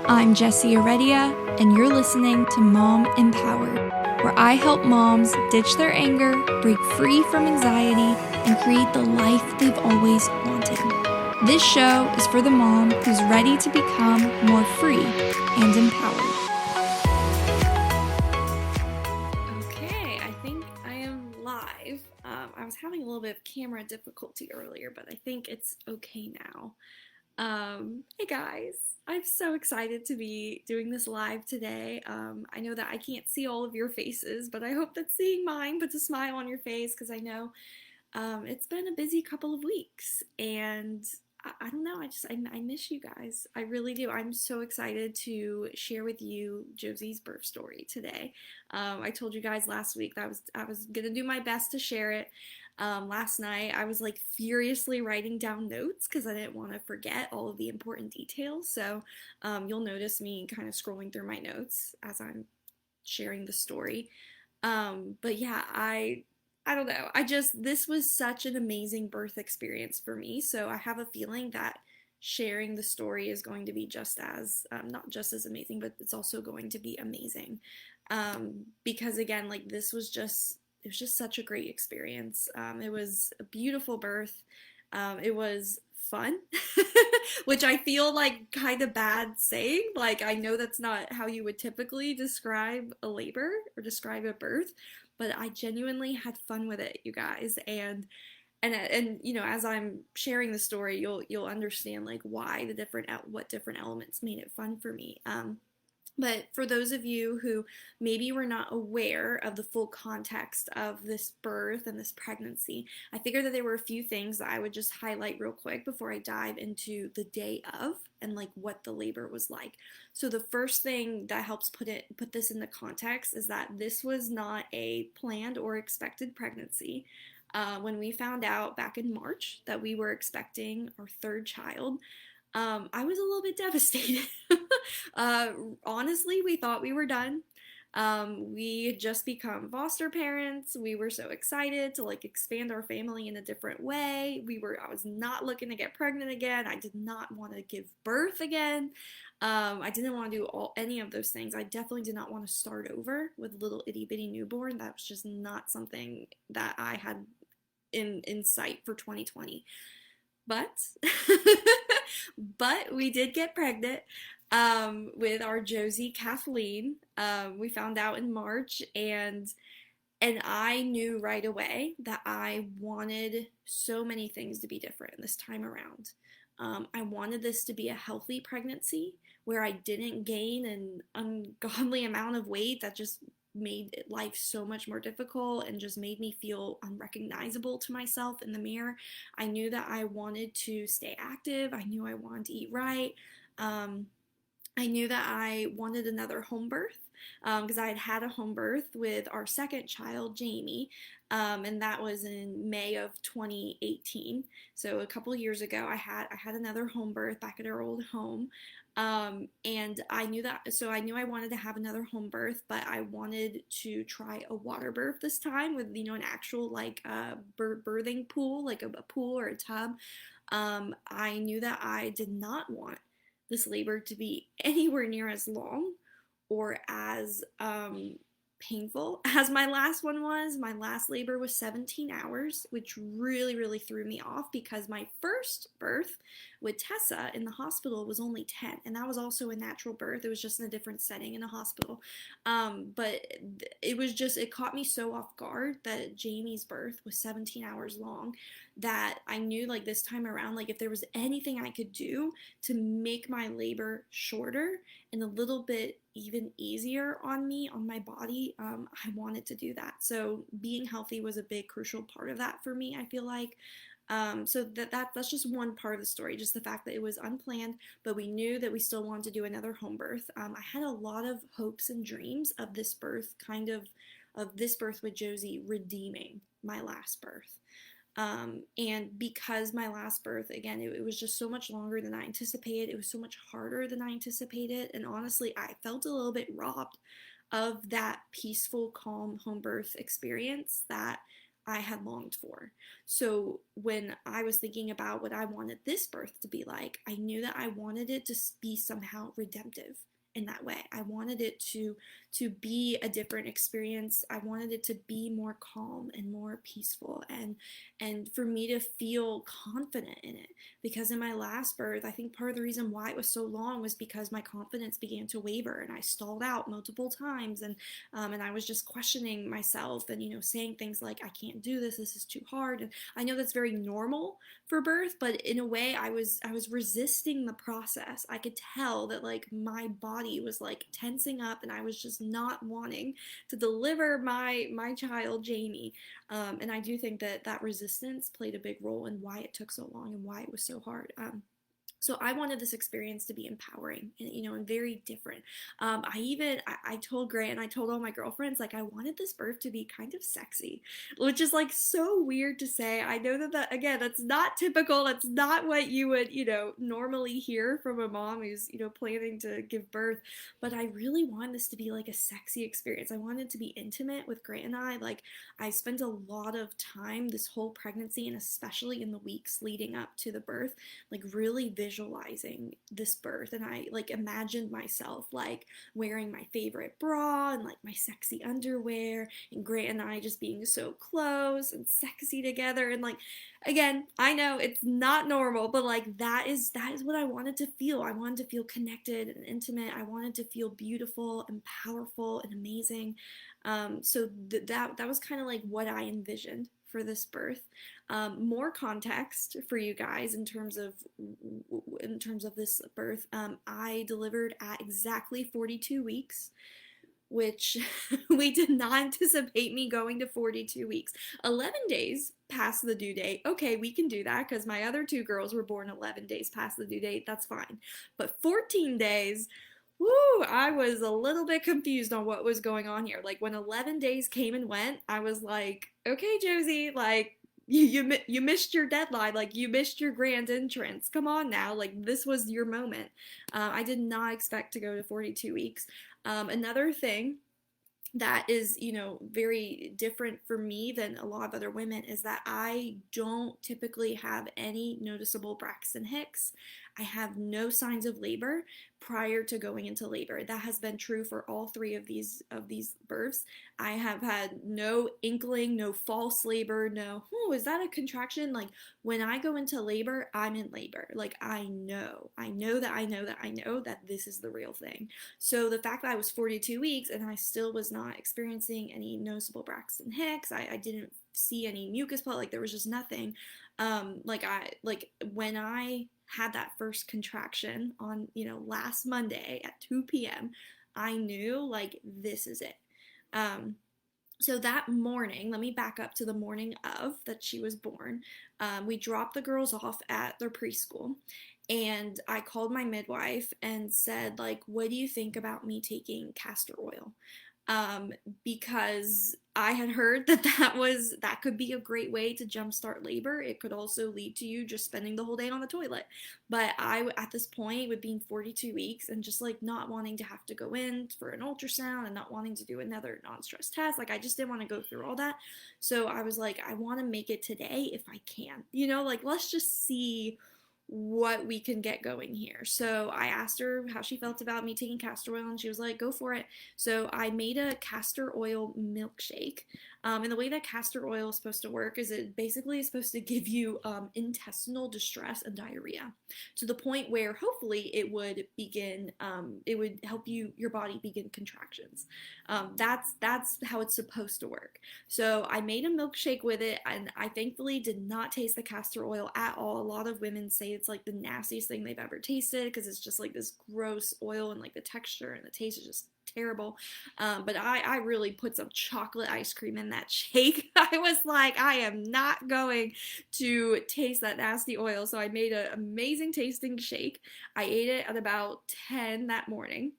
I'm Jessie Heredia, and you're listening to Mom Empowered, where I help moms ditch their anger, break free from anxiety, and create the life they've always wanted. This show is for the mom who's ready to become more free and empowered. Okay, I think I am live. I was having a little bit of camera difficulty earlier, but I think it's okay now. Hey guys, I'm so excited to be doing this live today. I know that I can't see all of your faces, but I hope that seeing mine puts a smile on your face because I know it's been a busy couple of weeks and I don't know, I miss you guys. I really do. I'm so excited to share with you Josie's birth story today. I told you guys last week that I was gonna do my best to share it. Last night I was like furiously writing down notes because I didn't want to forget all of the important details. So you'll notice me kind of scrolling through my notes as I'm sharing the story. But yeah, I don't know. This was such an amazing birth experience for me. So I have a feeling that sharing the story is going to be just as, not just as amazing, but it's also going to be amazing. Because again, like it was just such a great experience. It was a beautiful birth. It was fun, which I feel like kind of bad saying. Like, I know that's not how you would typically describe a labor or describe a birth, but I genuinely had fun with it, you guys. And you know, as I'm sharing the story, you'll understand like why what different elements made it fun for me. But for those of you who maybe were not aware of the full context of this birth and this pregnancy, I figured that there were a few things that I would just highlight real quick before I dive into the day of and like what the labor was like. So the first thing that helps put this in the context is that this was not a planned or expected pregnancy. When we found out back in March that we were expecting our third child, I was a little bit devastated. uh, Honestly, we thought we were done. We had just become foster parents. We were so excited to like expand our family in a different way. I was not looking to get pregnant again. I did not want to give birth again. I didn't want to do any of those things. I definitely did not want to start over with a little itty bitty newborn. That was just not something that I had in sight for 2020. But but we did get pregnant with our Josie Kathleen. We found out in March, and I knew right away that I wanted so many things to be different this time around. I wanted this to be a healthy pregnancy where I didn't gain an ungodly amount of weight that just made life so much more difficult and just made me feel unrecognizable to myself in the mirror. I knew that I wanted to stay active. I knew I wanted to eat right. Um, I knew that I wanted another home birth because I had had a home birth with our second child, Jamie, and that was in May of 2018. So a couple years ago, I had another home birth back at our old home, and I knew that. So I knew I wanted to have another home birth, but I wanted to try a water birth this time with an actual like birthing pool, like a pool or a tub. I knew that I did not want this labor to be anywhere near as long or as painful as my last one was. My last labor was 17 hours, which really, really threw me off because my first birth with Tessa in the hospital was only 10, and that was also a natural birth. It was just in a different setting in a hospital. But it caught me so off guard that Jamie's birth was 17 hours long that I knew like this time around, like if there was anything I could do to make my labor shorter and a little bit even easier on me, on my body, I wanted to do that. So being healthy was a big crucial part of that for me, I feel like. So that's just one part of the story, just the fact that it was unplanned, but we knew that we still wanted to do another home birth. I had a lot of hopes and dreams of this birth, of this birth with Josie redeeming my last birth. And because my last birth, again, it was just so much longer than I anticipated. It was so much harder than I anticipated. And honestly, I felt a little bit robbed of that peaceful, calm home birth experience that I had longed for. So when I was thinking about what I wanted this birth to be like, I knew that I wanted it to be somehow redemptive in that way. I wanted it to be a different experience. I wanted it to be more calm and more peaceful, and for me to feel confident in it, because in my last birth, I think part of the reason why it was so long was because my confidence began to waver and I stalled out multiple times, and I was just questioning myself and saying things like, I can't do this, this is too hard. And I know that's very normal for birth, but in a way I was resisting the process. I could tell that like my body was like tensing up and I was just not wanting to deliver my child Jamie. And I do think that that resistance played a big role in why it took so long and why it was so hard. So I wanted this experience to be empowering and and very different. I told Grant and I told all my girlfriends, like, I wanted this birth to be kind of sexy, which is like so weird to say. I know that again, that's not typical. That's not what you would normally hear from a mom who's planning to give birth. But I really wanted this to be like a sexy experience. I wanted to be intimate with Grant and I. Like, I spent a lot of time this whole pregnancy, and especially in the weeks leading up to the birth, like really visualizing this birth. And I like imagined myself like wearing my favorite bra and like my sexy underwear, and Grant and I just being so close and sexy together. And like, again, I know it's not normal, but like that is what I wanted to feel. I wanted to feel connected and intimate. I wanted to feel beautiful and powerful and amazing. So that was kind of like what I envisioned for this birth. More context for you guys in terms of this birth. I delivered at exactly 42 weeks, which we did not anticipate me going to 42 weeks. 11 days past the due date. Okay, we can do that because my other two girls were born 11 days past the due date. That's fine. But 14 days, woo, I was a little bit confused on what was going on here. Like when 11 days came and went, I was like, okay, Josie, like you missed your deadline. Like you missed your grand entrance. Come on now. Like this was your moment. I did not expect to go to 42 weeks. Another thing that is, very different for me than a lot of other women is that I don't typically have any noticeable Braxton Hicks. I have no signs of labor prior to going into labor. That has been true for all three of these births. I have had no inkling, no false labor, no, is that a contraction? Like when I go into labor, I'm in labor. Like I know that this is the real thing. So the fact that I was 42 weeks and I still was not experiencing any noticeable Braxton Hicks, I didn't see any mucus plug, like there was just nothing. Like when I had that first contraction on last Monday at 2 p.m., I knew like this is it. So that morning, let me back up to the morning of that she was born. We dropped the girls off at their preschool, and I called my midwife and said, like, what do you think about me taking castor oil? um, because I had heard that that could be a great way to jumpstart labor. It could also lead to you just spending the whole day on the toilet. But I, at this point, with being 42 weeks and just like not wanting to have to go in for an ultrasound and not wanting to do another non-stress test, like I just didn't want to go through all that. So I was like, I want to make it today if I can. Like let's just see what we can get going here. So I asked her how she felt about me taking castor oil, and she was like, go for it. So I made a castor oil milkshake. And the way that castor oil is supposed to work is it basically is supposed to give you intestinal distress and diarrhea to the point where hopefully it would help your body begin contractions. That's how it's supposed to work. So I made a milkshake with it, and I thankfully did not taste the castor oil at all. A lot of women say it's like the nastiest thing they've ever tasted because it's just like this gross oil, and like the texture and the taste is just terrible. But I really put some chocolate ice cream in that shake. I was like, I am not going to taste that nasty oil. So I made an amazing tasting shake. I ate it at about 10 that morning,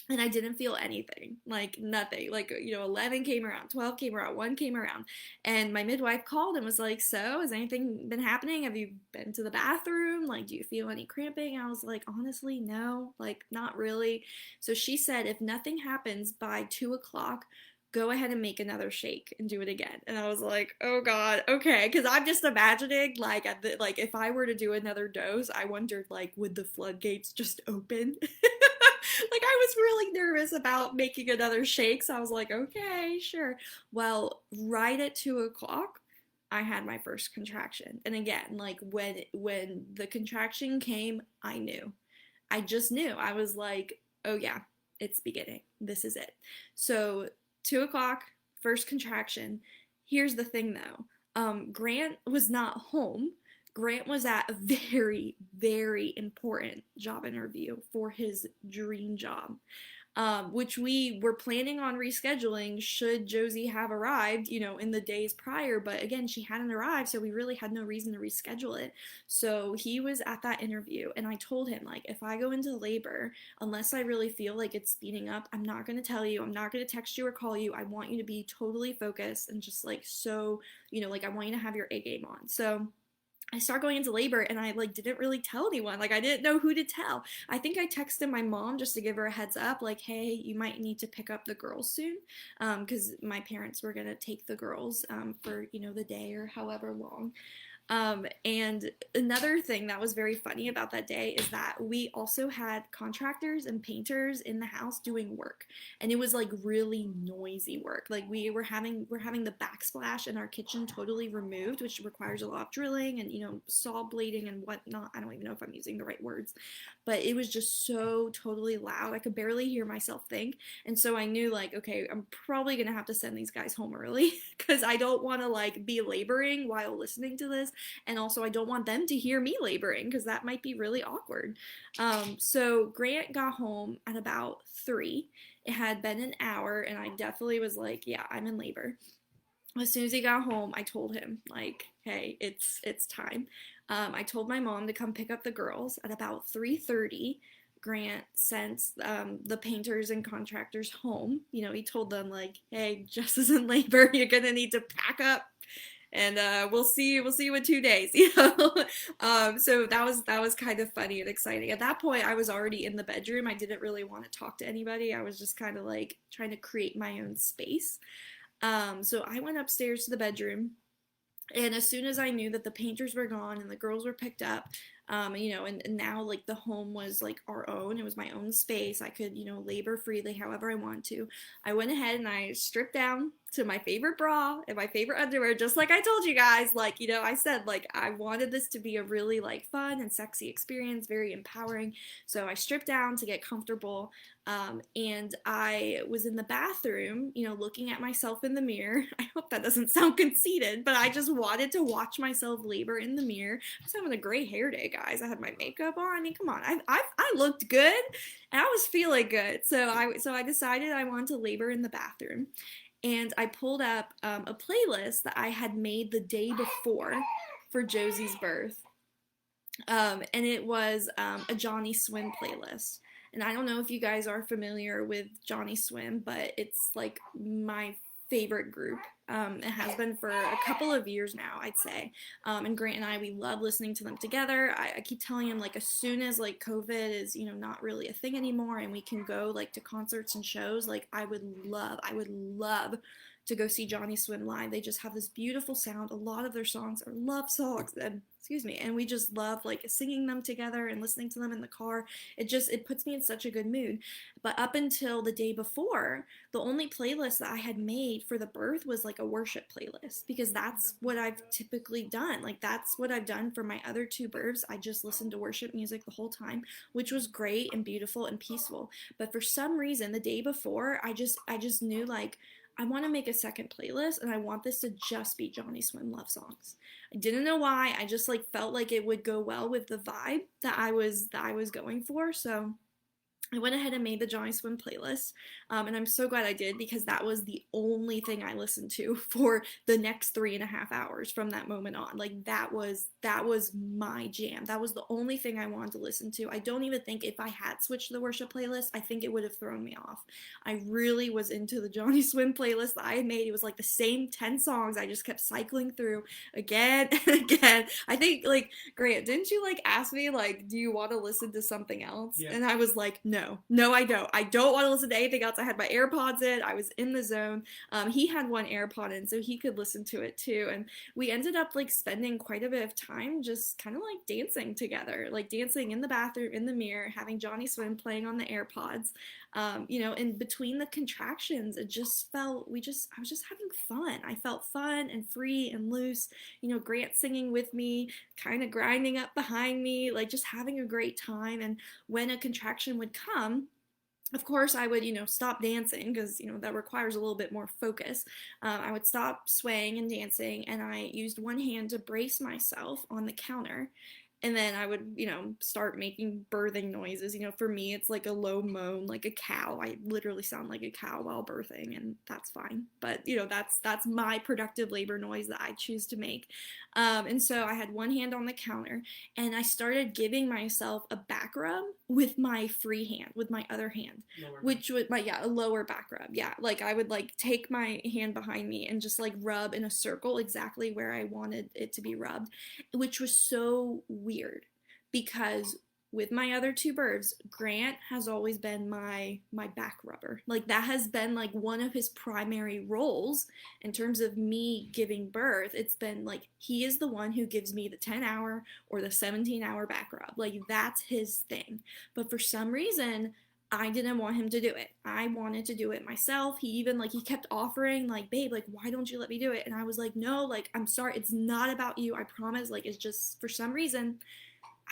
and I didn't feel anything, like nothing. Like, 11 came around, 12 came around, 1 came around. And my midwife called and was like, so has anything been happening? Have you been to the bathroom? Like, do you feel any cramping? I was like, honestly, no, like not really. So she said, if nothing happens by 2 o'clock, go ahead and make another shake and do it again. And I was like, oh God, okay. Cause I'm just imagining like like if I were to do another dose, I wondered like, would the floodgates just open? Like I was really nervous about making another shake. So I was like, okay, sure. Well, right at 2 o'clock, I had my first contraction. And again, like when the contraction came, I knew. I just knew. I was like, oh yeah, it's beginning. This is it. So 2 o'clock, first contraction. Here's the thing though. Grant was not home. Grant was at a very, very important job interview for his dream job, which we were planning on rescheduling should Josie have arrived, in the days prior. But again, she hadn't arrived, so we really had no reason to reschedule it. So he was at that interview, and I told him, like, if I go into labor, unless I really feel like it's speeding up, I'm not going to tell you. I'm not going to text you or call you. I want you to be totally focused and just, like, so, like, I want you to have your A game on. So I start going into labor and I like didn't really tell anyone. Like I didn't know who to tell. I think I texted my mom just to give her a heads up, like, hey, you might need to pick up the girls soon, because my parents were gonna take the girls for the day or however long. And another thing that was very funny about that day is that we also had contractors and painters in the house doing work, and it was like really noisy work. Like we're having the backsplash in our kitchen totally removed, which requires a lot of drilling and saw blading and whatnot. I don't even know if I'm using the right words, but it was just so totally loud. I could barely hear myself think, and so I knew like, okay, I'm probably gonna have to send these guys home early because I don't want to like be laboring while listening to this. And also, I don't want them to hear me laboring because that might be really awkward. So Grant got home at about 3. It had been an hour, and I definitely was like, yeah, I'm in labor. As soon as he got home, I told him, like, hey, it's time. I told my mom to come pick up the girls at about 3:30. Grant sent the painters and contractors home. He told them, like, hey, Jess is in labor. You're going to need to pack up. And we'll see you in 2 days. So that was kind of funny and exciting. At that point, I was already in the bedroom. I didn't really want to talk to anybody. I was just kind of like trying to create my own space. So I went upstairs to the bedroom, and as soon as I knew that the painters were gone and the girls were picked up, and now like the home was like our own. It was my own space. I could, labor freely however I want to. I went ahead and I stripped down to my favorite bra and my favorite underwear, just like I told you guys. Like, I said, like, I wanted this to be a really like fun and sexy experience, very empowering. So I stripped down to get comfortable. And I was in the bathroom, looking at myself in the mirror. I hope that doesn't sound conceited, but I just wanted to watch myself labor in the mirror. I was having a great hair day, guys. I had my makeup on. I mean, come on, I looked good, and I was feeling good. So I decided I wanted to labor in the bathroom, and I pulled up a playlist that I had made the day before for Josie's birth, and it was a Johnny Swim playlist. And I don't know if you guys are familiar with Johnny Swim, but it's like my favorite group. It has been for a couple of years now, I'd say. And Grant and I, we love listening to them together. I keep telling him, like, as soon as like COVID is, not really a thing anymore, and we can go like to concerts and shows, like I would love to go see Johnny Swim live. They just have this beautiful sound. A lot of their songs are love songs, and and we just love like singing them together and listening to them in the car. It puts me in such a good mood. But up until the day before, the only playlist that I had made for the birth was like a worship playlist, because that's what I've typically done. Like that's what I've done for my other 2 births. I just listened to worship music the whole time, which was great and beautiful and peaceful. But for some reason, the day before, I just knew, like, I want to make a second playlist, and I want this to just be Johnny Swim love songs. I didn't know why. I just like felt like it would go well with the vibe that I was going for. So I went ahead and made the Johnny Swim playlist, and I'm so glad I did, because that was the only thing I listened to for the next 3.5 hours from that moment on. Like that was my jam. That was the only thing I wanted to listen to. I don't even think if I had switched to the worship playlist, I think it would have thrown me off. I really was into the Johnny Swim playlist that I had made. It was like the same 10 songs. I just kept cycling through again and again. I think, like, Grant, didn't you like ask me, like, do you want to listen to something else? Yeah. And I was like, no. No, I don't. I don't want to listen to anything else. I had my AirPods in. I was in the zone. He had one AirPod in, so he could listen to it too. And we ended up like spending quite a bit of time just kind of like dancing together, like dancing in the bathroom, in the mirror, having Johnny Swim playing on the AirPods. And between the contractions, it just felt, I was just having fun. I felt fun and free and loose. Grant singing with me, kind of grinding up behind me, like just having a great time. And when a contraction would come, of course, I would, stop dancing because, that requires a little bit more focus. I would stop swaying and dancing, and I used one hand to brace myself on the counter. And then I would, start making birthing noises. For me, it's like a low moan, like a cow. I literally sound like a cow while birthing, and that's fine. But, that's my productive labor noise that I choose to make. And so I had one hand on the counter, and I started giving myself a back rub with my free hand, with my other hand, which would a lower back rub. Yeah, like I would like take my hand behind me and just like rub in a circle exactly where I wanted it to be rubbed, which was so weird because with my other two births, Grant has always been my back rubber. Like that has been like one of his primary roles in terms of me giving birth. It's been like he is the one who gives me the 10-hour or the 17-hour back rub. Like that's his thing. But for some reason, I didn't want him to do it. I wanted to do it myself. He even he kept offering like, babe, like why don't you let me do it? And I was like, no, like I'm sorry, it's not about you. I promise. Like it's just for some reason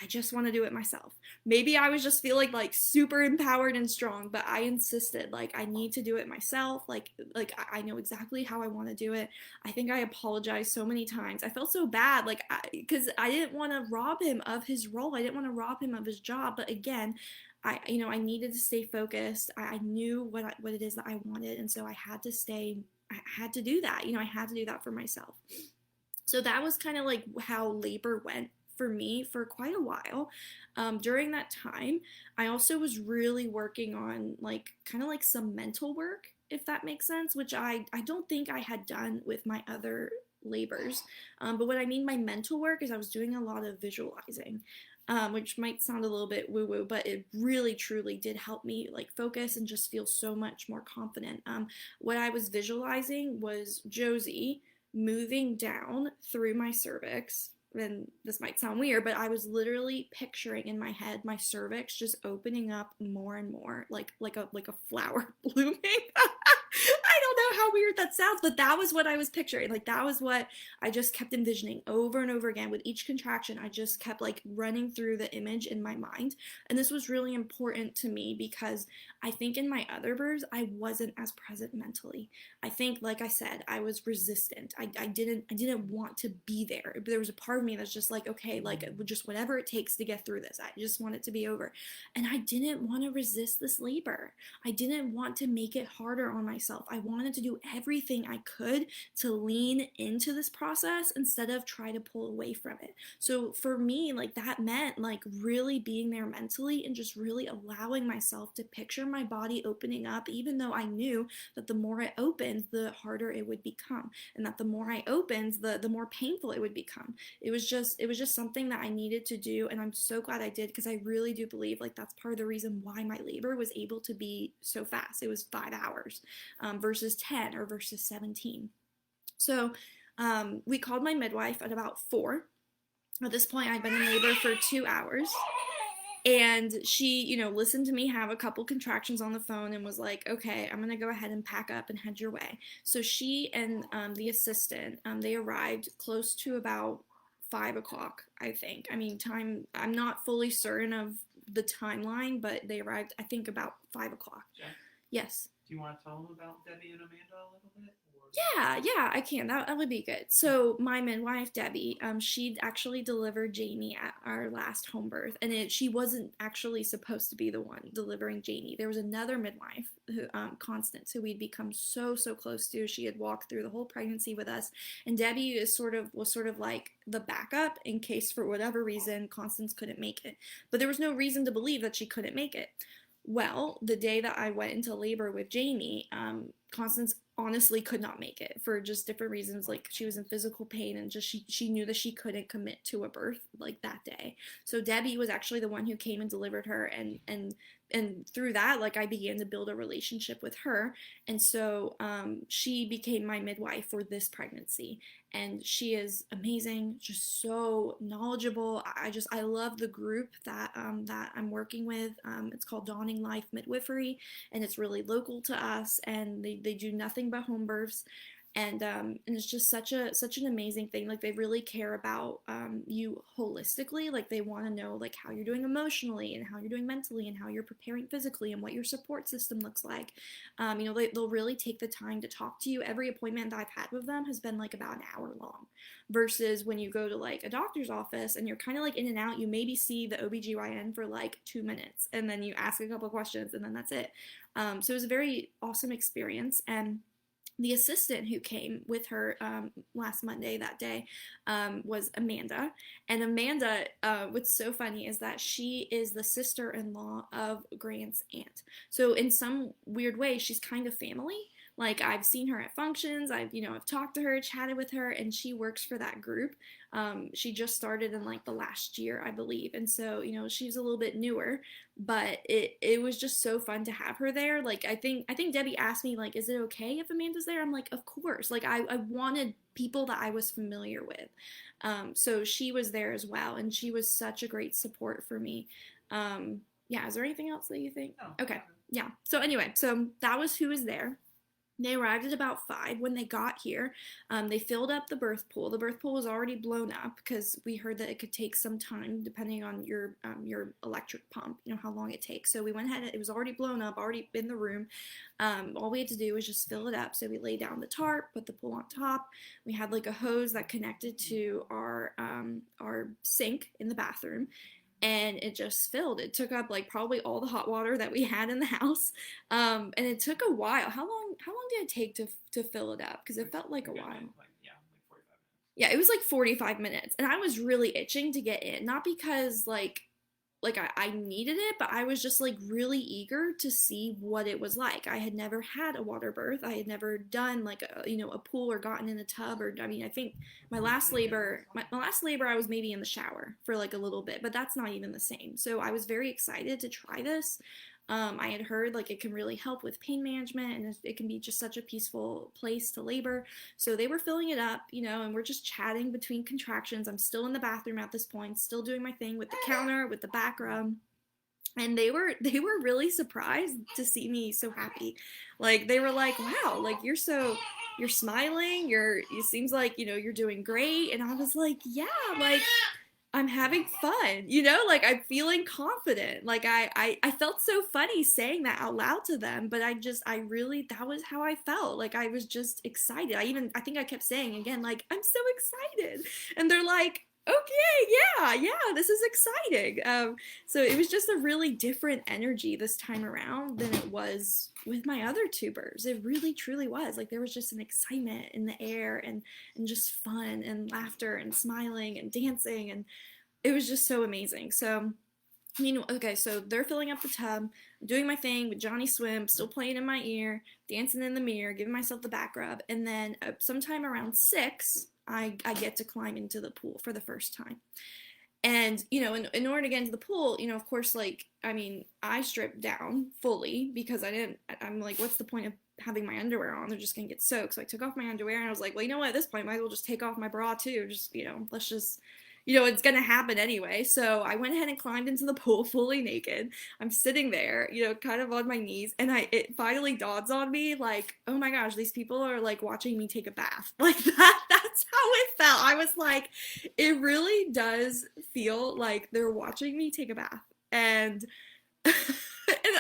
I just want to do it myself. Maybe I was just feeling like super empowered and strong, but I insisted like I need to do it myself. Like I know exactly how I want to do it. I think I apologized so many times. I felt so bad like because I didn't want to rob him of his role. I didn't want to rob him of his job. But again, I needed to stay focused. I knew what it is that I wanted, and so I had to stay. I had to do that. I had to do that for myself. So that was kind of like how labor went for me for quite a while. During that time, I also was really working on like kind of like some mental work, if that makes sense, which I don't think I had done with my other labors. But what I mean by mental work is I was doing a lot of visualizing. Which might sound a little bit woo woo, but it really truly did help me like focus and just feel so much more confident. What I was visualizing was Josie moving down through my cervix. And this might sound weird, but I was literally picturing in my head my cervix just opening up more and more, like a flower blooming. I don't know how weird that sounds, but that was what I was picturing. Like that was what I just kept envisioning over and over again. With each contraction, I just kept like running through the image in my mind. And this was really important to me because I think in my other births, I wasn't as present mentally. I think, like I said, I was resistant. I didn't want to be there. There was a part of me that's just like, okay, like just whatever it takes to get through this. I just want it to be over. And I didn't want to resist this labor. I didn't want to make it harder on myself. I wanted to do everything I could to lean into this process instead of try to pull away from it. So for me, like that meant like really being there mentally and just really allowing myself to picture my body opening up, even though I knew that the more it opened, the harder it would become, and that the more I opened, the more painful it would become. It was just something that I needed to do, and I'm so glad I did because I really do believe like that's part of the reason why my labor was able to be so fast. It was 5 hours versus 10 or versus 17. So we called my midwife at about 4. At this point, I'd been in labor for 2 hours. And she, listened to me have a couple contractions on the phone and was like, okay, I'm going to go ahead and pack up and head your way. So she and the assistant, they arrived close to about 5 o'clock, I think. I mean, time, I'm not fully certain of the timeline, but they arrived, I think, about 5 o'clock. Yeah. Yes. Do you want to tell them about Debbie and Amanda a little bit? Yeah, I can. That would be good. So my midwife, Debbie, she'd actually delivered Jamie at our last home birth, and she wasn't actually supposed to be the one delivering Jamie. There was another midwife, who, Constance, who we'd become so close to. She had walked through the whole pregnancy with us, and Debbie was sort of like the backup in case for whatever reason Constance couldn't make it. But there was no reason to believe that she couldn't make it. Well, the day that I went into labor with Jamie, Constance honestly could not make it for just different reasons. Like she was in physical pain and just she knew that she couldn't commit to a birth like that day. So Debbie was actually the one who came and delivered her, and and through that, like, I began to build a relationship with her. And so she became my midwife for this pregnancy. And she is amazing, just so knowledgeable. I love the group that I'm working with. It's called Dawning Life Midwifery, and it's really local to us. And they do nothing but home births, and it's just such an amazing thing. Like, they really care about you holistically. Like, they want to know like how you're doing emotionally and how you're doing mentally and how you're preparing physically and what your support system looks like. They'll really take the time to talk to you. Every appointment that I've had with them has been like about an hour long, versus when you go to like a doctor's office and you're kind of like in and out. You maybe see the OBGYN for like 2 minutes, and then you ask a couple questions, and then that's it. So it was a very awesome experience. And the assistant who came with her last Monday that day was Amanda. And Amanda, what's so funny is that she is the sister-in-law of Grant's aunt. So in some weird way, she's kind of family. Like, I've seen her at functions. I've talked to her, chatted with her, and she works for that group. She just started in like the last year, I believe, and so she's a little bit newer, but it was just so fun to have her there. Like, I think Debbie asked me, like, is it okay if Amanda's there? I'm like, of course. Like, I wanted people that I was familiar with. So she was there as well, and she was such a great support for me. Yeah, is there anything else that you think? No. Okay, yeah. So anyway, so that was who was there. They arrived at about 5. When they got here, they filled up the birth pool. The birth pool was already blown up because we heard that it could take some time depending on your electric pump, how long it takes. So we went ahead, it was already blown up, already in the room. All we had to do was just fill it up. So we laid down the tarp, put the pool on top. We had like a hose that connected to our sink in the bathroom, and it just filled. It took up like probably all the hot water that we had in the house, and it took a while. How long did it take to fill it up? Because it felt like a while. Like 45 minutes. Yeah, it was like 45 minutes, and I was really itching to get in, not because I needed it, but I was just like really eager to see what it was like. I had never had a water birth. I had never done like a pool or gotten in a tub, or I think my last labor I was maybe in the shower for like a little bit, but that's not even the same. So I was very excited to try this. I had heard like it can really help with pain management, and it can be just such a peaceful place to labor. So they were filling it up, and we're just chatting between contractions. I'm still in the bathroom at this point, still doing my thing with the counter, with the back rub. And they were really surprised to see me so happy. Like, they were like, "Wow, like you're smiling. It seems like, you're doing great." And I was like, "Yeah, like I'm having fun, like I'm feeling confident." Like, I felt so funny saying that out loud to them, but I really, that was how I felt. Like, I was just excited. I think I kept saying again, like, "I'm so excited." And they're like, "Okay, yeah, this is exciting." So it was just a really different energy this time around than it was with my other tubers. It really truly was. Like, there was just an excitement in the air, and just fun and laughter and smiling and dancing, and it was just so amazing. So okay, so they're filling up the tub, doing my thing with Johnny Swim, still playing in my ear, dancing in the mirror, giving myself the back rub, and then sometime around 6, I get to climb into the pool for the first time. And, in order to get into the pool, of course, like, I stripped down fully because I'm like, what's the point of having my underwear on? They're just going to get soaked. So I took off my underwear, and I was like, well, you know what, at this point, I might as well just take off my bra too. Just, let's just, it's going to happen anyway. So I went ahead and climbed into the pool fully naked. I'm sitting there, kind of on my knees, and it finally dawns on me, like, oh my gosh, these people are like watching me take a bath. Like, that's how it felt. I was like, it really does feel like they're watching me take a bath. And and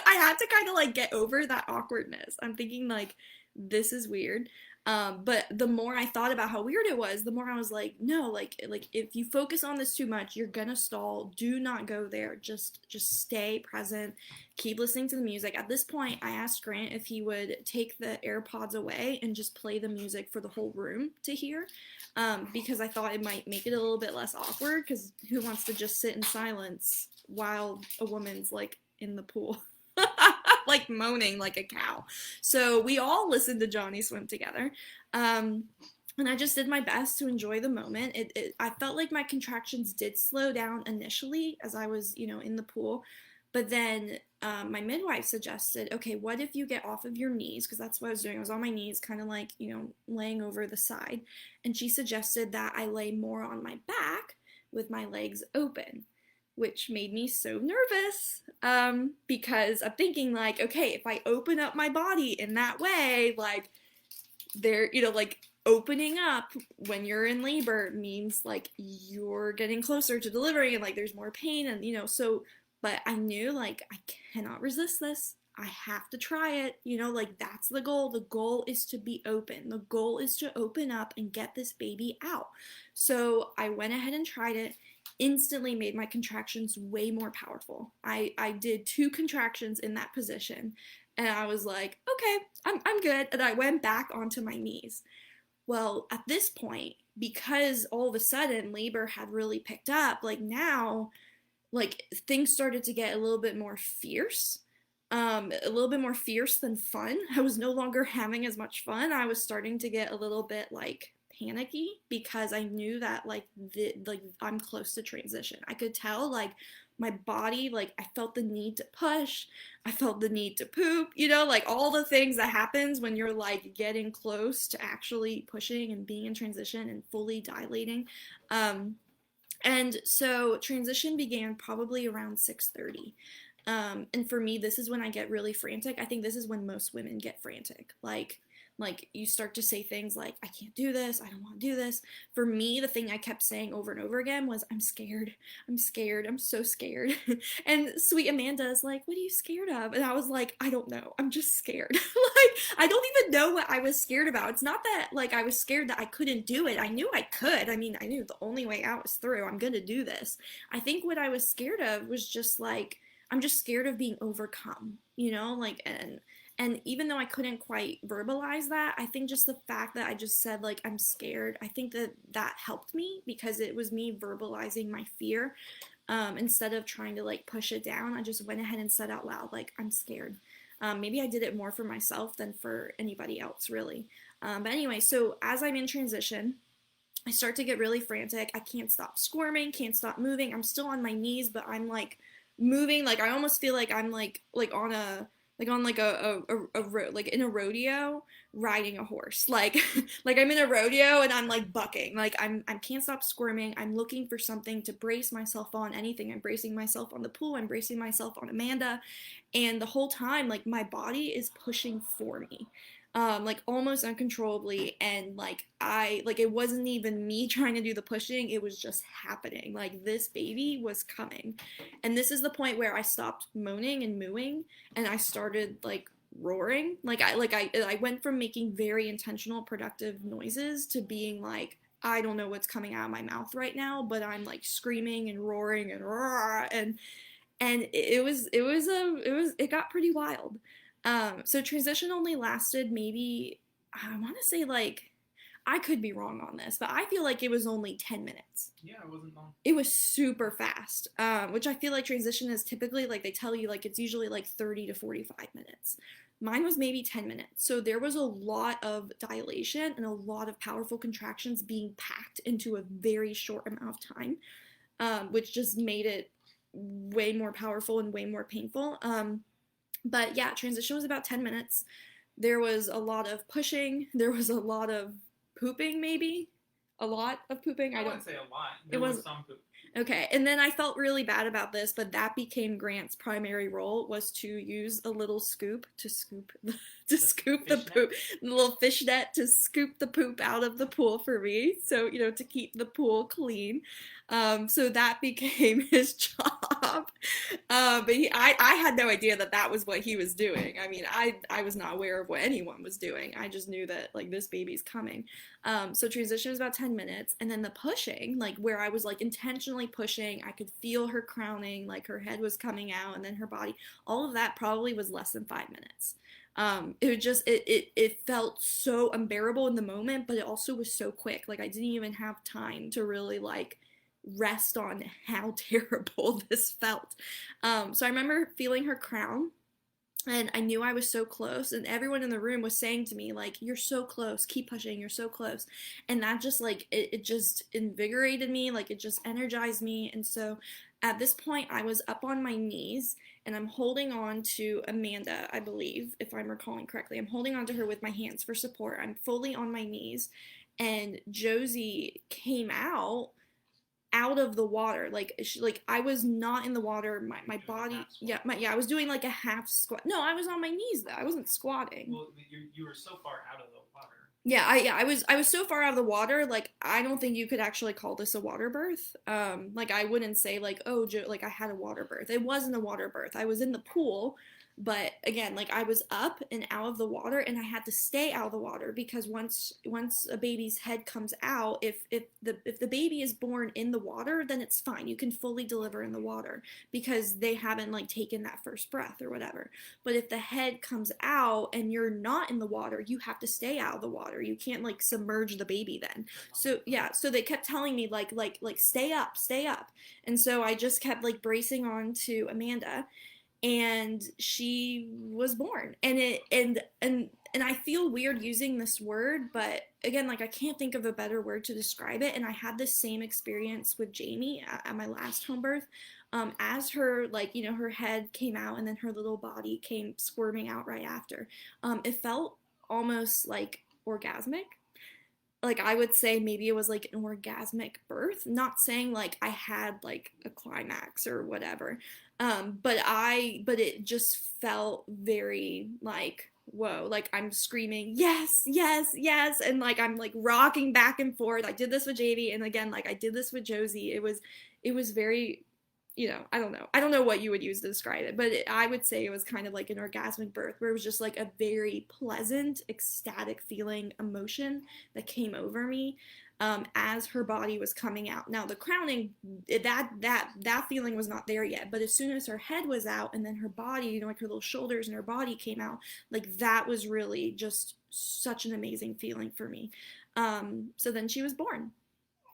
I had to kind of like get over that awkwardness. I'm thinking like, this is weird. But the more I thought about how weird it was, the more I was like, no, like if you focus on this too much, you're gonna stall. Do not go there. Just stay present. Keep listening to the music. At this point, I asked Grant if he would take the AirPods away and just play the music for the whole room to hear, because I thought it might make it a little bit less awkward, because who wants to just sit in silence while a woman's like in the pool? Like moaning like a cow. So we all listened to Johnny Swim together. And I just did my best to enjoy the moment. I felt like my contractions did slow down initially as I was, in the pool. But then my midwife suggested, okay, what if you get off of your knees? Because that's what I was doing. I was on my knees, kind of like, laying over the side. And she suggested that I lay more on my back with my legs open, which made me so nervous, because I'm thinking, like, okay, if I open up my body in that way, like, like, opening up when you're in labor means, like, you're getting closer to delivering, and, like, there's more pain, and, so, but I knew, like, I cannot resist this. I have to try it, like, that's the goal. The goal is to be open. The goal is to open up and get this baby out. So I went ahead and tried it. Instantly made my contractions way more powerful. I did 2 contractions in that position, and I was like, okay, I'm good. And I went back onto my knees. Well, at this point, because all of a sudden labor had really picked up, like, now, like, things started to get a little bit more fierce. A little bit more fierce than fun. I was no longer having as much fun. I was starting to get a little bit, like, panicky, because I knew that, like, I'm close to transition. I could tell, like, my body, like, I felt the need to push. I felt the need to poop, like, all the things that happens when you're, like, getting close to actually pushing and being in transition and fully dilating. And so transition began probably around 6:30. And for me, this is when I get really frantic. I think this is when most women get frantic. Like, you start to say things like, I can't do this, I don't want to do this. For me, the thing I kept saying over and over again was, I'm scared, I'm scared, I'm so scared. And sweet Amanda is like, what are you scared of? And I was like, I don't know, I'm just scared. Like, I don't even know what I was scared about. It's not that, like, I was scared that I couldn't do it. I knew I could. I mean, I knew the only way out was through. I'm gonna do this. I think what I was scared of was just, like, I'm just scared of being overcome, like, and even though I couldn't quite verbalize that, I think just the fact that I just said, like, I'm scared, I think that helped me, because it was me verbalizing my fear. Instead of trying to, like, push it down, I just went ahead and said out loud, like, I'm scared. Maybe I did it more for myself than for anybody else, really. But anyway, so as I'm in transition, I start to get really frantic. I can't stop squirming, can't stop moving. I'm still on my knees, but I'm, like, moving. Like, I almost feel like I'm like on a like in a rodeo riding a horse, like like I'm in a rodeo and I'm, like, bucking, like, I can't stop squirming. I'm looking for something to brace myself on. Anything. I'm bracing myself on the pool, I'm bracing myself on Amanda, and the whole time, like, my body is pushing for me, like, almost uncontrollably. And, like, it wasn't even me trying to do the pushing, it was just happening. Like, this baby was coming. And this is the point where I stopped moaning and mooing, and I started, like, roaring. I went from making very intentional productive noises to being like, I don't know what's coming out of my mouth right now, but I'm, like, screaming and roaring and roar, and it got pretty wild. So transition only lasted maybe, I want to say, like, I could be wrong on this, but I feel like it was only 10 minutes. Yeah, it wasn't long. It was super fast, which I feel like transition is typically, like, they tell you, like, it's usually, like, 30 to 45 minutes. Mine was maybe 10 minutes. So there was a lot of dilation and a lot of powerful contractions being packed into a very short amount of time, which just made it way more powerful and way more painful. But yeah, transition was about 10 minutes. There was a lot of pushing. There was a lot of pooping, maybe. A lot of pooping. I wouldn't say a lot. There was some poop. Okay, and then I felt really bad about this, but that became Grant's primary role, was to use a little scoop to scoop the poop, the little fishnet to scoop the poop out of the pool for me, so, to keep the pool clean. So that became his job. But I had no idea that was what he was doing. I mean, I was not aware of what anyone was doing. I just knew that, like, this baby's coming. So transition was about 10 minutes, and then the pushing, like, where I was, like, intentionally pushing, I could feel her crowning, like, her head was coming out, and then her body, all of that probably was less than 5 minutes. It felt so unbearable in the moment, but it also was so quick. Like, I didn't even have time to really, like, rest on how terrible this felt. So I remember feeling her crown, and I knew I was so close, and everyone in the room was saying to me, like, you're so close, keep pushing, you're so close. And that just, like, it just invigorated me, like, it just energized me. And so at this point, I was up on my knees, and I'm holding on to Amanda, I believe, if I'm recalling correctly. I'm holding on to her with my hands for support. I'm fully on my knees, and Josie came out of the water. Like I was not in the water. My body, yeah, I was doing like a half squat. No, I was on my knees though. I wasn't squatting. Well, you were so far out of the water. I was so far out of the water. Like I don't think you could actually call this a water birth. Like I wouldn't say like, oh, like I had a water birth. It wasn't a water birth. I was in the pool, but again, like I was up and out of the water, and I had to stay out of the water because once a baby's head comes out, if the baby is born in the water, then it's fine. You can fully deliver in the water because they haven't like taken that first breath or whatever. But if the head comes out and you're not in the water, you have to stay out of the water. You can't like submerge the baby then. So yeah, so they kept telling me like stay up, stay up. And so I just kept like bracing on to Amanda, and she was born. And I feel weird using this word, but again, like I can't think of a better word to describe it. And I had the same experience with Jamie at my last home birth. As her, like, her head came out and then her little body came squirming out right after. It felt almost like orgasmic. Like I would say maybe it was like an orgasmic birth, not saying like I had like a climax or whatever. But it just felt very like, whoa, like I'm screaming yes, yes, yes, and like I'm like rocking back and forth. I did this with JV, and again, like I did this with Josie. It was very, I don't know what you would use to describe it, but I would say it was kind of like an orgasmic birth, where it was just like a very pleasant, ecstatic feeling, emotion that came over me as her body was coming out. Now the crowning, that feeling was not there yet, but as soon as her head was out and then her body, like her little shoulders and her body came out, like that was really just such an amazing feeling for me. So then she was born.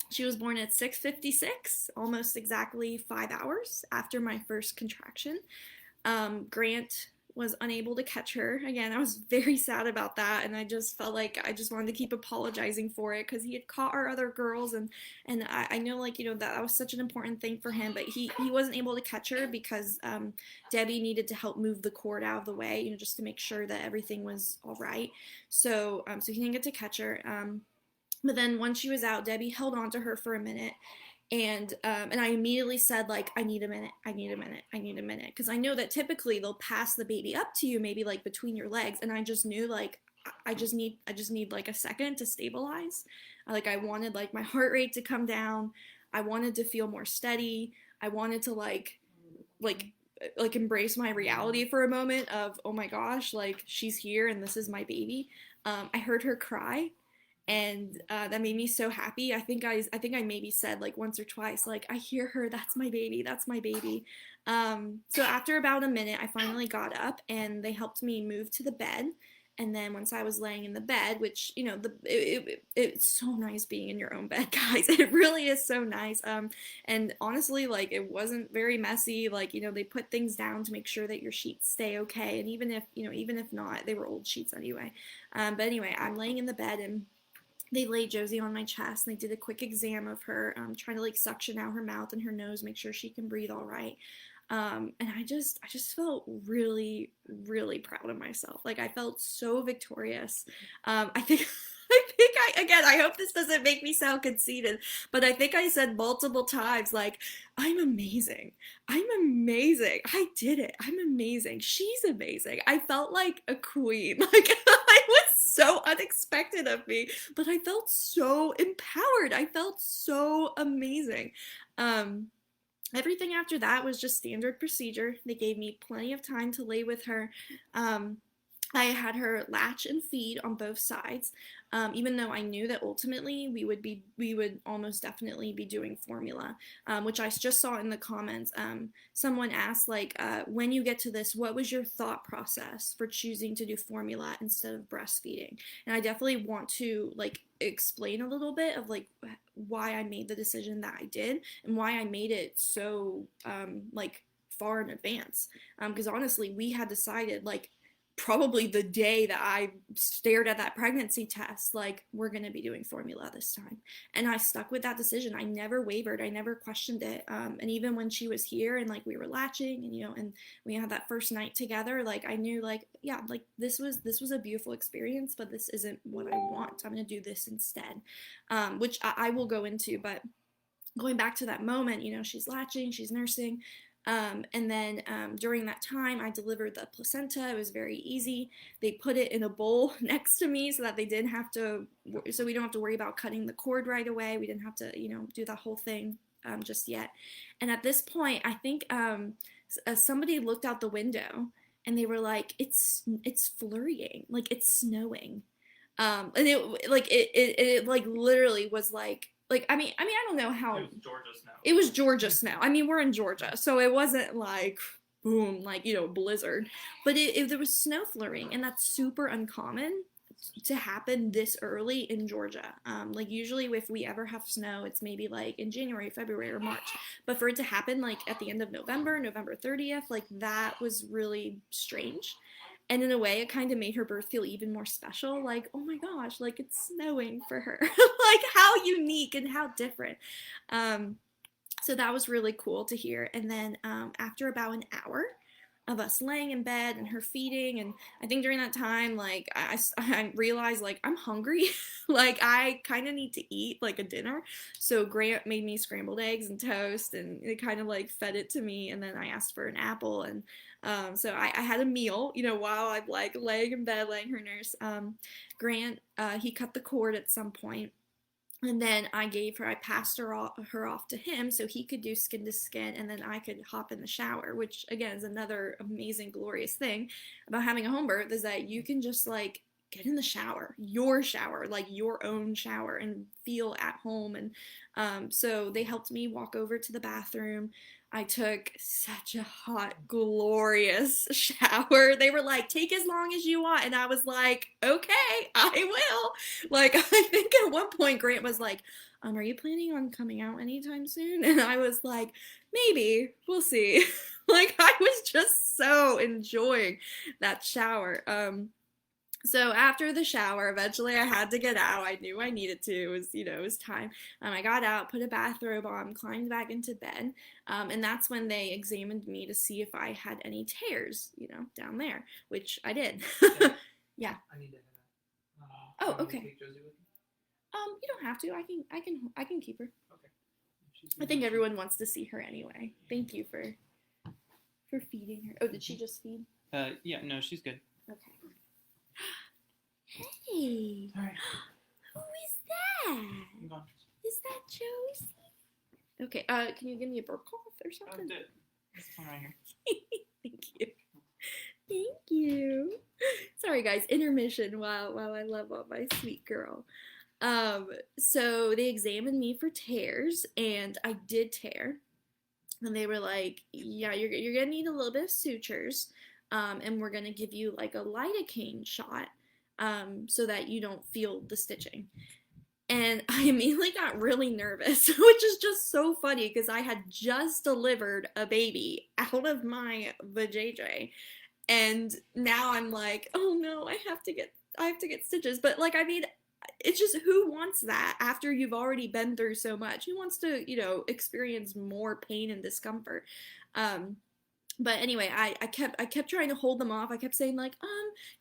She was born at 6:56, almost exactly 5 hours after my first contraction. Grant was unable to catch her. Again, I was very sad about that, and I just felt like I just wanted to keep apologizing for it because he had caught our other girls, and I know, like, that was such an important thing for him, but he wasn't able to catch her because Debbie needed to help move the cord out of the way, just to make sure that everything was all right. So he didn't get to catch her. But then once she was out, Debbie held on to her for a minute, and I immediately said, like, I need a minute, I need a minute, I need a minute, because I know that typically they'll pass the baby up to you, maybe like between your legs, and I just knew, like, I just need like a second to stabilize. Like I wanted like my heart rate to come down. I wanted to feel more steady. I wanted to like embrace my reality for a moment of, oh my gosh, like she's here and this is my baby. I heard her cry, and that made me so happy. I think I maybe said like once or twice, like, I hear her, that's my baby, that's my baby. So after about a minute, I finally got up and they helped me move to the bed. And then once I was laying in the bed, which, it's so nice being in your own bed, guys. It really is so nice. And honestly, like, it wasn't very messy. Like, they put things down to make sure that your sheets stay okay. And even if not, they were old sheets anyway. But anyway, I'm laying in the bed, and they laid Josie on my chest, and they did a quick exam of her, trying to like suction out her mouth and her nose, make sure she can breathe all right. And I just felt really, really proud of myself. Like I felt so victorious. I think I hope this doesn't make me sound conceited, but I think I said multiple times, like, I'm amazing. I'm amazing. I did it. I'm amazing. She's amazing. I felt like a queen. Like, it was so unexpected of me, but I felt so empowered. I felt so amazing. Everything after that was just standard procedure. They gave me plenty of time to lay with her. I had her latch and feed on both sides, even though I knew that ultimately we would almost definitely be doing formula, which I just saw in the comments. Someone asked, like, when you get to this, what was your thought process for choosing to do formula instead of breastfeeding? And I definitely want to like explain a little bit of like why I made the decision that I did and why I made it so like far in advance. Because honestly, we had decided, like, probably the day that I stared at that pregnancy test, like, we're going to be doing formula this time. And I stuck with that decision. I never wavered. I never questioned it. And even when she was here and like we were latching and, and we had that first night together, like I knew like, yeah, like this was a beautiful experience, but this isn't what I want. I'm going to do this instead, which I will go into. But going back to that moment, she's latching, she's nursing. And then during that time, I delivered the placenta. It was very easy. They put it in a bowl next to me so that they didn't have to, so we don't have to worry about cutting the cord right away. We didn't have to, do that whole thing just yet. And at this point, I think somebody looked out the window and they were like, it's flurrying, like it's snowing. And it like literally was like I don't know how It was Georgia snow. it was Georgia snow. I mean, we're in Georgia, so it wasn't like boom, like blizzard, but there was snow flurrying, and that's super uncommon to happen this early in Georgia. Like usually, if we ever have snow, it's maybe like in January, February, or March. But for it to happen like at the end of November, November 30th, like that was really strange. And in a way, it kind of made her birth feel even more special. Like, oh my gosh, like it's snowing for her. Like, how unique and how different. Um, so that was really cool to hear. And then after about an hour of us laying in bed and her feeding, and I think during that time, like, I realized, like, I'm hungry. Like, I kind of need to eat, like, a dinner. So Grant made me scrambled eggs and toast, and it kind of, like, fed it to me. And then I asked for an apple, and so I had a meal, while I'm like laying in bed, laying her nurse. Grant, he cut the cord at some point, and then I passed her off to him so he could do skin to skin, and then I could hop in the shower, which again is another amazing, glorious thing about having a home birth is that you can just like get in the shower, like your own shower, and feel at home. And so they helped me walk over to the bathroom. I took such a hot, glorious shower. They were like, take as long as you want. And I was like, okay, I will. Like, I think at one point Grant was like, are you planning on coming out anytime soon? And I was like, maybe, we'll see. Like, I was just so enjoying that shower. So after the shower, eventually I had to get out. I knew I needed to. It was time. I got out, put a bathrobe on, climbed back into bed, and that's when they examined me to see if I had any tears, down there, which I did. Yeah. Yeah. I need to head Oh, out. okay. Take Josie with you? You don't have to. I can keep her. Okay. I think everyone wants to see her anyway. Thank you for feeding her. Oh, did she just feed? Yeah, no, she's good. Okay. Hey, All right. who is that? I'm gone. Is that Josie? Okay, can you give me a burp cough or something? This one right here. Thank you. Thank you. Sorry guys, intermission while I love on my sweet girl. So they examined me for tears, and I did tear. And they were like, yeah, you're gonna need a little bit of sutures, and we're gonna give you like a lidocaine shot, so that you don't feel the stitching. And I immediately got really nervous, which is just so funny because I had just delivered a baby out of my vajayjay, and now I'm like, oh no, I have to get stitches. But like, I mean, it's just, who wants that after you've already been through so much? Who wants to, experience more pain and discomfort? But anyway, I kept trying to hold them off. I kept saying like,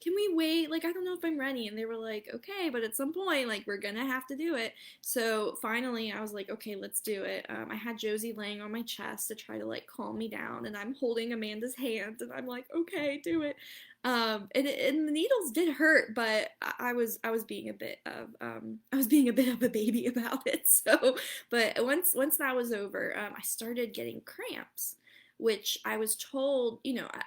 can we wait? Like, I don't know if I'm ready. And they were like, okay, but at some point, like, we're gonna have to do it. So finally, I was like, okay, let's do it. I had Josie laying on my chest to try to like calm me down, and I'm holding Amanda's hand, and I'm like, okay, do it. And the needles did hurt, but I was being a bit of a baby about it. So, but once that was over, I started getting cramps, which I was told,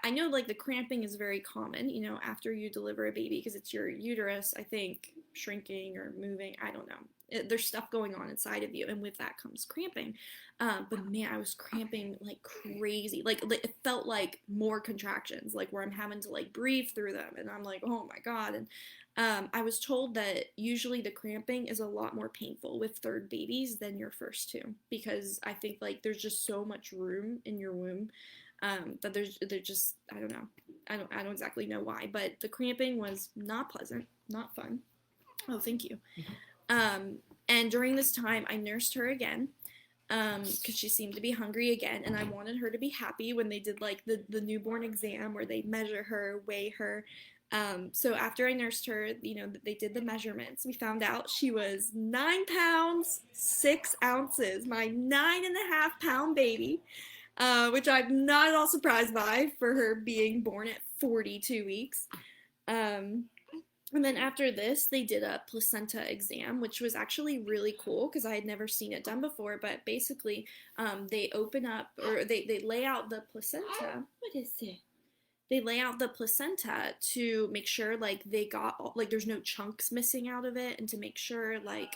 I know like the cramping is very common, after you deliver a baby, because it's your uterus, I think, shrinking or moving. I don't know. There's stuff going on inside of you, and with that comes cramping. But man, I was cramping like crazy. Like it felt like more contractions, like where I'm having to like breathe through them, and I'm like, oh my God. And I was told that usually the cramping is a lot more painful with third babies than your first two, because I think like there's just so much room in your womb That they're just, I don't know. I don't exactly know why, but the cramping was not pleasant, not fun. Oh, thank you. Um, and during this time, I nursed her again because she seemed to be hungry again, and I wanted her to be happy when they did like the newborn exam where they measure her, weigh her. So after I nursed her, they did the measurements. We found out she was 9 pounds 6 ounces, my 9.5 pound baby, which I'm not at all surprised by for her being born at 42 weeks. Um, and then after this, they did a placenta exam, which was actually really cool because I had never seen it done before. But basically, they open up, or they lay out the placenta. What is it? They lay out the placenta to make sure like they got like there's no chunks missing out of it, and to make sure like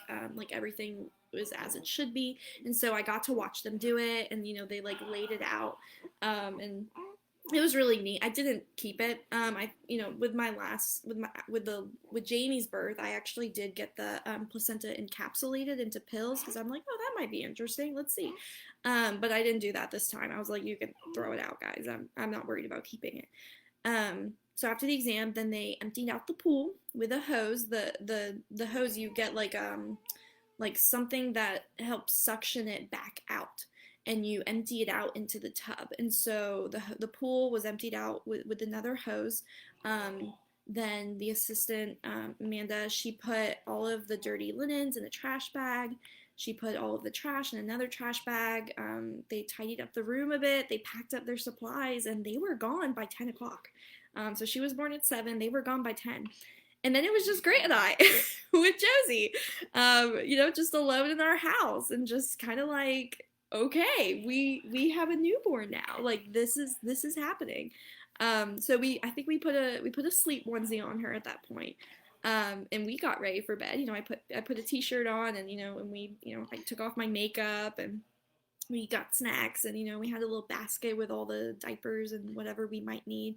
everything was as it should be. And so I got to watch them do it, and they like laid it out, and it was really neat. I didn't keep it. I with my last with Jamie's birth, I actually did get the placenta encapsulated into pills because I'm like, oh, that might be interesting. Let's see. But I didn't do that this time. I was like, you can throw it out, guys. I'm not worried about keeping it. So after the exam, then they emptied out the pool with a hose. The hose, you get like something that helps suction it back out, and you empty it out into the tub. And so the pool was emptied out with another hose. Then the assistant, Amanda, she put all of the dirty linens in a trash bag. She put all of the trash in another trash bag. They tidied up the room a bit. They packed up their supplies, and they were gone by 10 o'clock. So she was born at 7. They were gone by 10. And then it was just Grant and I with Josie, just alone in our house, and just kind of like, okay, we have a newborn now. Like this is happening. So I think we put a sleep onesie on her at that point. And we got ready for bed. I put a t-shirt on, and and we I took off my makeup, and we got snacks, and we had a little basket with all the diapers and whatever we might need.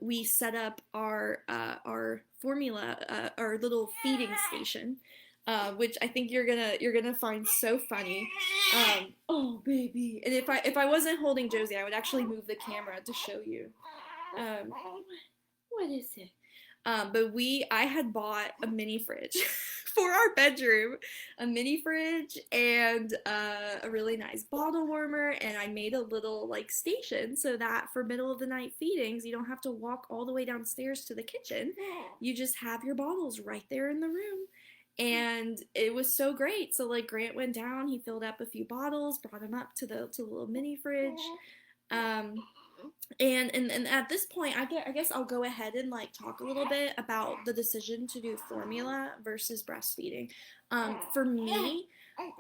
We set up our formula, our little feeding station, which I think you're gonna find so funny. Oh baby! And if I wasn't holding Josie, I would actually move the camera to show you. What is it? But I had bought a mini fridge for our bedroom, a mini fridge, and a really nice bottle warmer, and I made a little like station so that for middle of the night feedings, you don't have to walk all the way downstairs to the kitchen. You just have your bottles right there in the room. And it was so great. So like Grant went down, he filled up a few bottles, brought them up to the little mini fridge. And at this point, I guess I'll go ahead and like talk a little bit about the decision to do formula versus breastfeeding. For me,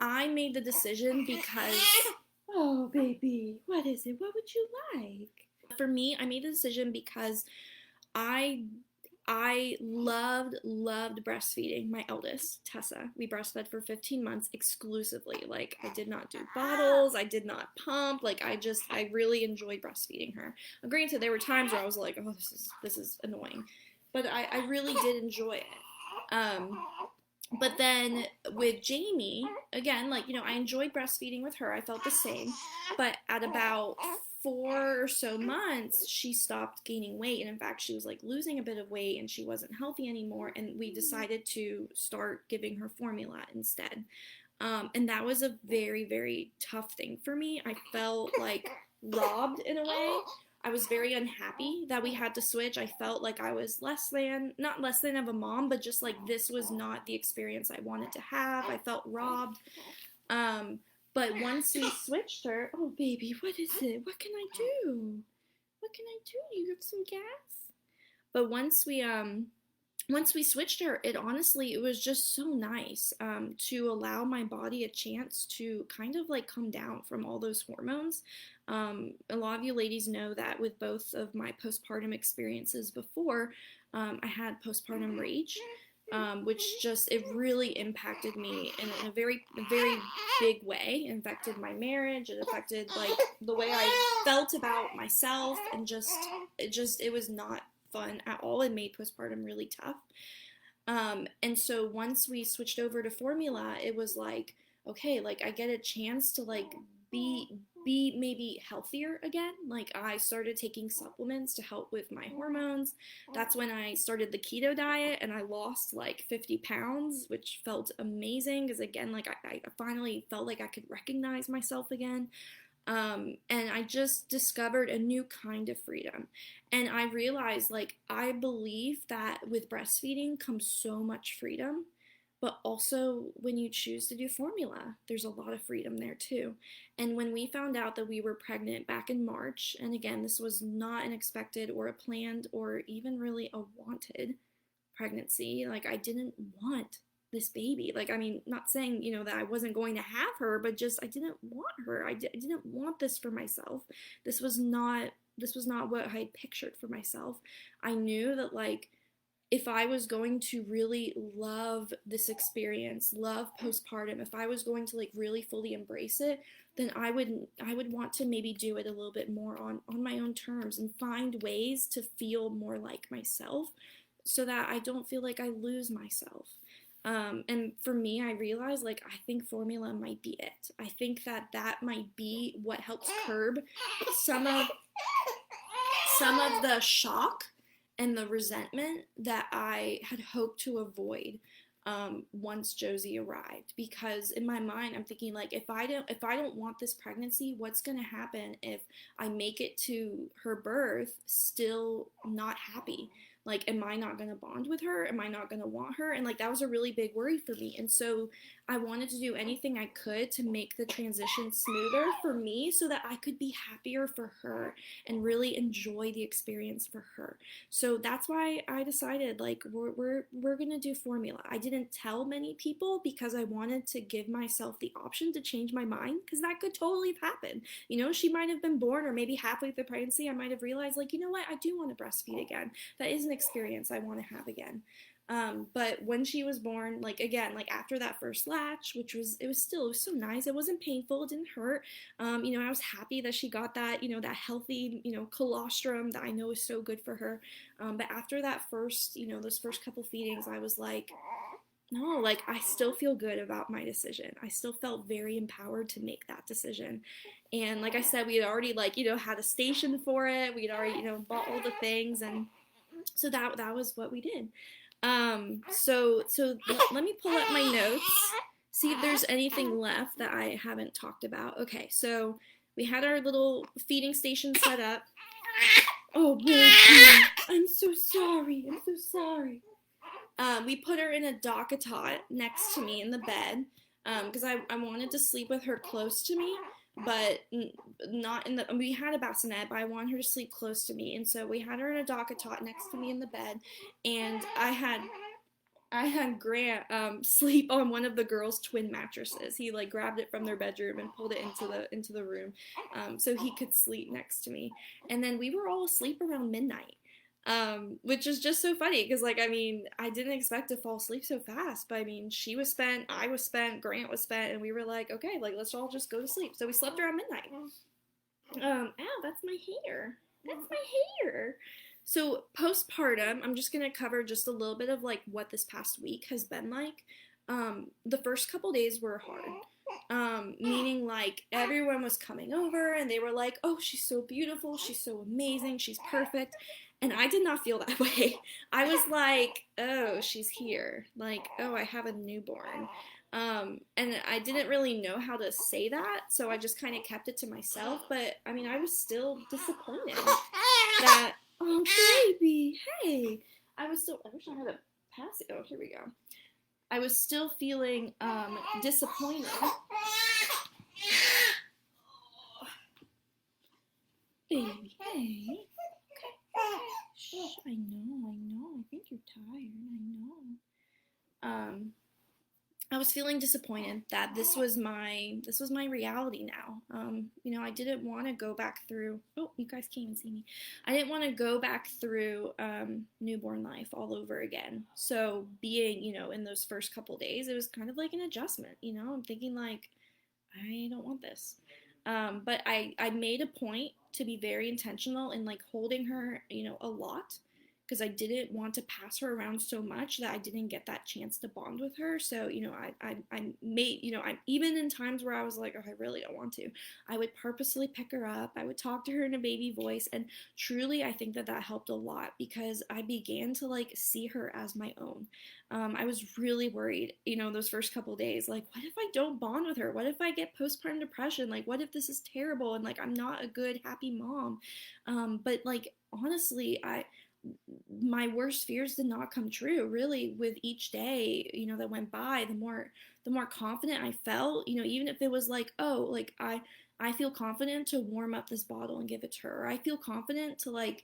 I made the decision because, oh baby, what is it? What would you like? For me, I made the decision because I loved breastfeeding my eldest, Tessa. We breastfed for 15 months exclusively. Like, I did not do bottles, I did not pump. Like, I really enjoyed breastfeeding her. Granted, there were times where I was like, oh, this is annoying. But I really did enjoy it. But then with Jamie, again, like, I enjoyed breastfeeding with her. I felt the same. But at about 4 or so months, she stopped gaining weight. And in fact, she was like losing a bit of weight, and she wasn't healthy anymore. And we decided to start giving her formula instead. And that was a very, very tough thing for me. I felt like robbed in a way. I was very unhappy that we had to switch. I felt like I was not less than of a mom, but just like this was not the experience I wanted to have. I felt robbed. But once we switched her, oh baby, what is it? What can I do? What can I do? You got some gas? But once we switched her, it was just so nice to allow my body a chance to kind of like come down from all those hormones. A lot of you ladies know that with both of my postpartum experiences before, I had postpartum rage. Which it really impacted me in a very, very big way. It affected my marriage. It affected like the way I felt about myself, and it was not fun at all. It made postpartum really tough. And so once we switched over to formula, it was like, okay, like I get a chance to like be be maybe healthier again. Like I started taking supplements to help with my hormones. That's when I started the keto diet and I lost like 50 pounds, which felt amazing because again, like I finally felt like I could recognize myself again. And I just discovered a new kind of freedom. And I realized, like, I believe that with breastfeeding comes so much freedom, but also when you choose to do formula, there's a lot of freedom there too. And when we found out that we were pregnant back in March, and again, this was not an expected or a planned or even really a wanted pregnancy, like, I didn't want this baby. Like, I mean, not saying, that I wasn't going to have her, but just I didn't want her. I didn't want this for myself. This was not what I had pictured for myself. I knew that like if I was going to really love this experience, love postpartum, if I was going to like really fully embrace it, then I would want to maybe do it a little bit more on my own terms and find ways to feel more like myself so that I don't feel like I lose myself. And for me, I realized like I think formula might be it. I think that might be what helps curb some of the shock and the resentment that I had hoped to avoid once Josie arrived. Because in my mind, I'm thinking like if I don't want this pregnancy, what's gonna happen if I make it to her birth still not happy? Like, am I not gonna bond with her? Am I not gonna want her? And like that was a really big worry for me. And so I wanted to do anything I could to make the transition smoother for me so that I could be happier for her and really enjoy the experience for her. So that's why I decided like we're gonna do formula. I didn't tell many people because I wanted to give myself the option to change my mind because that could totally have happened. She might have been born or maybe halfway through the pregnancy I might have realized like, you know what, I do want to breastfeed again. That is an experience I want to have again. But when she was born, like again, like after that first latch, it was so nice. It wasn't painful. It didn't hurt. I was happy that she got that, that healthy, colostrum that I know is so good for her. But after that first, those first couple feedings, I was like, no, like I still feel good about my decision. I still felt very empowered to make that decision. And like I said, we had already like, had a station for it. We had already, bought all the things. And so that was what we did. So let me pull up my notes, see if there's anything left that I haven't talked about. Okay, so we had our little feeding station set up. Oh, baby, I'm so sorry. We put her in a dock-a-tot next to me in the bed because I wanted to sleep with her close to me, but not in the, we had a bassinet, but I wanted her to sleep close to me, and so we had her in a dock-a-tot next to me in the bed, and I had Grant sleep on one of the girls' twin mattresses. He like grabbed it from their bedroom and pulled it into the room, so he could sleep next to me, and then we were all asleep around midnight. Which is just so funny because like I mean I didn't expect to fall asleep so fast, but I mean she was spent, I was spent, Grant was spent, and we were like, okay, like let's all just go to sleep. So we slept around midnight. Ow, that's my hair. So postpartum, I'm just gonna cover just a little bit of like what this past week has been like. The first couple days were hard. Meaning like everyone was coming over and they were like, oh, she's so beautiful, she's so amazing, she's perfect. And I did not feel that way. I was like, oh, she's here. Like, oh, I have a newborn. And I didn't really know how to say that, so I just kind of kept it to myself. But I mean, I was still disappointed that, oh, baby, hey. I wish I had a pass it. Oh, here we go. I was still feeling disappointed. Baby, hey. Shh, I know. I think you're tired. I know. I was feeling disappointed that this was my reality now. I didn't want to go back through. Oh, you guys can't even see me. I didn't want to go back through newborn life all over again. So being, in those first couple days, it was kind of like an adjustment. I'm thinking like, I don't want this. But I made a point to be very intentional in like holding her, a lot because I didn't want to pass her around so much that I didn't get that chance to bond with her. So, I made, I even in times where I was like, oh, I really don't want to, I would purposely pick her up. I would talk to her in a baby voice. And truly, I think that helped a lot because I began to like see her as my own. I was really worried, those first couple of days, like, what if I don't bond with her? What if I get postpartum depression? Like, what if this is terrible and like I'm not a good, happy mom? But like, honestly, my worst fears did not come true. Really, with each day, that went by, the more confident I felt. Even if it was like, oh, like I feel confident to warm up this bottle and give it to her. Or I feel confident to like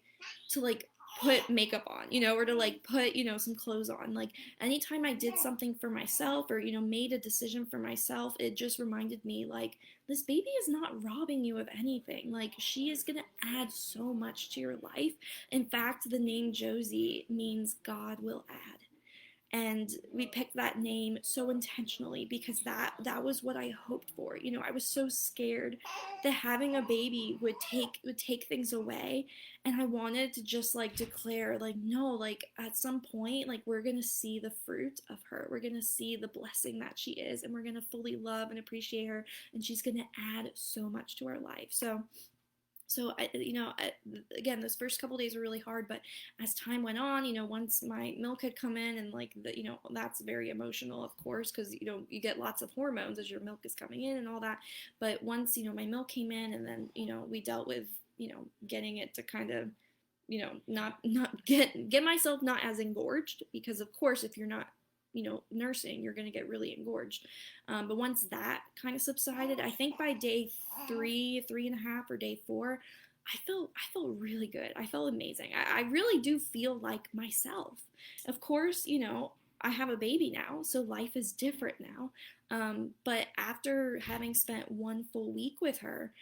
put makeup on, or to like put, some clothes on. Like anytime I did something for myself or, made a decision for myself, it just reminded me like this baby is not robbing you of anything. Like she is going to add so much to your life. In fact, the name Josie means God will add. And we picked that name so intentionally because that was what I hoped for. I was so scared that having a baby would take things away, and I wanted to just like declare like no, like at some point like we're going to see the fruit of her. We're going to see the blessing that she is, and we're going to fully love and appreciate her, and she's going to add so much to our life. So again, those first couple days were really hard, but as time went on, once my milk had come in, and like that's very emotional, of course, because you get lots of hormones as your milk is coming in and all that. But once my milk came in, and then we dealt with getting it to kind of not get myself not as engorged, because of course if you're not nursing, you're going to get really engorged. But once that kind of subsided, I think by day 3.5, or day 4, I felt really good. I felt amazing. I really do feel like myself. Of course, I have a baby now, so life is different now. But after having spent one full week with her,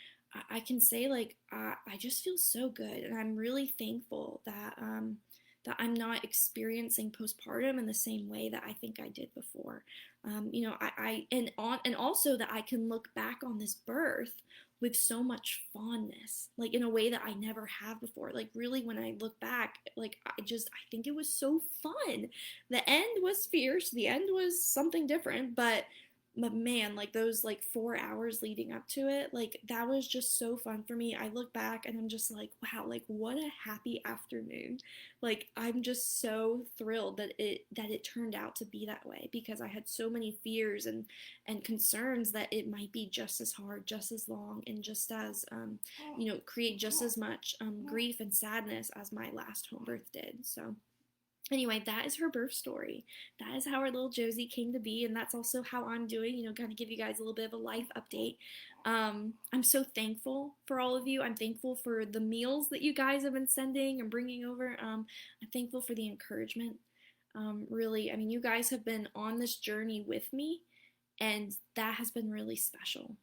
I can say like I just feel so good, and I'm really thankful that I'm not experiencing postpartum in the same way that I think I did before. And also that I can look back on this birth with so much fondness, like in a way that I never have before. Like really, when I look back, like I think it was so fun. The end was fierce. The end was something different, but man, like those like 4 hours leading up to it, like that was just so fun for me. I look back and I'm just like, wow, like what a happy afternoon. Like I'm just so thrilled that it turned out to be that way, because I had so many fears and concerns that it might be just as hard, just as long, and just as create just as much grief and sadness as my last home birth did. So anyway, that is her birth story. That is how our little Josie came to be, and that's also how I'm doing, kind of give you guys a little bit of a life update. I'm so thankful for all of you. I'm thankful for the meals that you guys have been sending and bringing over. I'm thankful for the encouragement. Really, I mean, you guys have been on this journey with me, and that has been really special.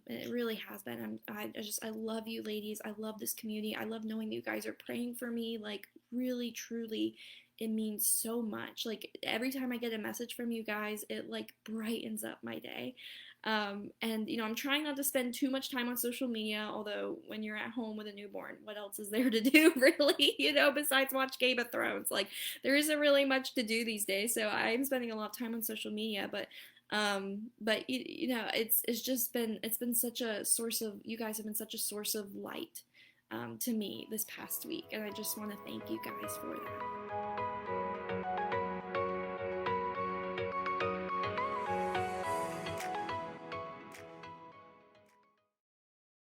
It really has been. I love you ladies. I love this community. I love knowing that you guys are praying for me. Like really, truly, it means so much. Like every time I get a message from you guys, it like brightens up my day. And I'm trying not to spend too much time on social media, although when you're at home with a newborn, what else is there to do really, besides watch Game of Thrones? Like there isn't really much to do these days, so I'm spending a lot of time on social media, but it's been such a source of, you guys have been such a source of light to me this past week, and I just want to thank you guys for that.